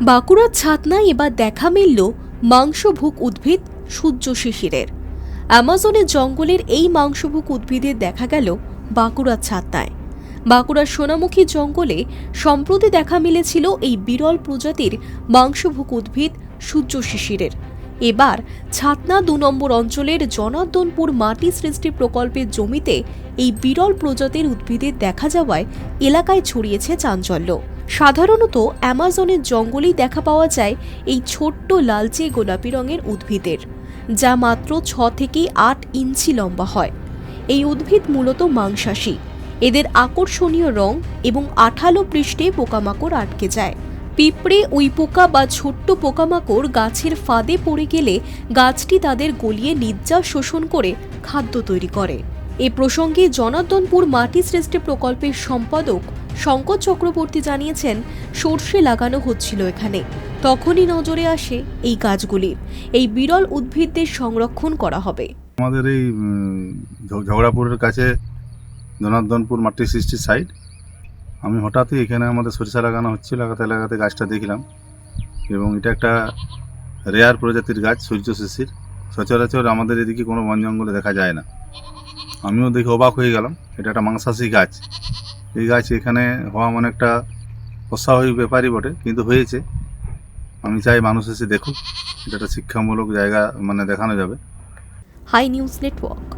বাঁকুড়ার ছাতনায় এবার দেখা মিলল মাংসভুক উদ্ভিদ সূর্য শিশিরের। অ্যামাজনের জঙ্গলের এই মাংসভুক উদ্ভিদের দেখা গেল বাঁকুড়ার ছাতনায়। বাঁকুড়ার সোনামুখী জঙ্গলে সম্প্রতি দেখা মিলেছিল এই বিরল প্রজাতির মাংসভুক উদ্ভিদ সূর্য শিশিরের। এবার ছাতনা ২ নম্বর অঞ্চলের জনার্দনপুর মাটি সৃষ্টি প্রকল্পের জমিতে এই বিরল প্রজাতির উদ্ভিদের দেখা যাওয়ায় এলাকায় ছড়িয়েছে চাঞ্চল্য। সাধারণত অ্যামাজনের জঙ্গলেই দেখা পাওয়া যায় এই ছোট্ট লালচে গোলাপি রঙের উদ্ভিদের, যা মাত্র ৬ থেকে ৮ ইঞ্চি লম্বা হয়। এই উদ্ভিদ মূলত মাংসাশী। এদের আকর্ষণীয় রং এবং আঠালো পৃষ্ঠে পোকামাকড় আটকে যায়। পিঁপড়ে, উইপোকা বা ছোট্ট পোকামাকড় গাছের ফাঁদে পড়ে গেলে গাছটি তাদের গলিয়ে নির্যাস শোষণ করে খাদ্য তৈরি করে। এ প্রসঙ্গে জনার্দনপুর মাটি সৃষ্টি প্রকল্পের সম্পাদক শঙ্কর চক্রবর্তী জানিয়েছেন, সর্ষে লাগানো হচ্ছিল এখানে, তখনই নজরে আসে এই গাছগুলি। এই বিরল উদ্ভিদদের সংরক্ষণ করা হবে। আমাদের এই ঝগড়াপুরের কাছে জনার্দনপুর মাটি সৃষ্টি সাইট। আমি হঠাৎই এখানে আমাদের সরিষা লাগানো হচ্ছিল, এলাকাতে গাছটা দেখলাম এবং এটা একটা রেয়ার প্রজাতির গাছ সূর্য শিশির। সচরাচর আমাদের এদিকে কোনো বন জঙ্গলে দেখা যায় না। আমিও দেখে অবাক হয়ে গেলাম, এটা একটা মাংসাশী গাছ। এই গাছ এখানে হওয়া মানে একটা অস্বাভাবিক ব্যাপারই বটে, কিন্তু হয়েছে। আমি চাই মানুষ এসে দেখুক, এটা একটা শিক্ষামূলক জায়গা, মানে দেখানো যাবে। Hi News network.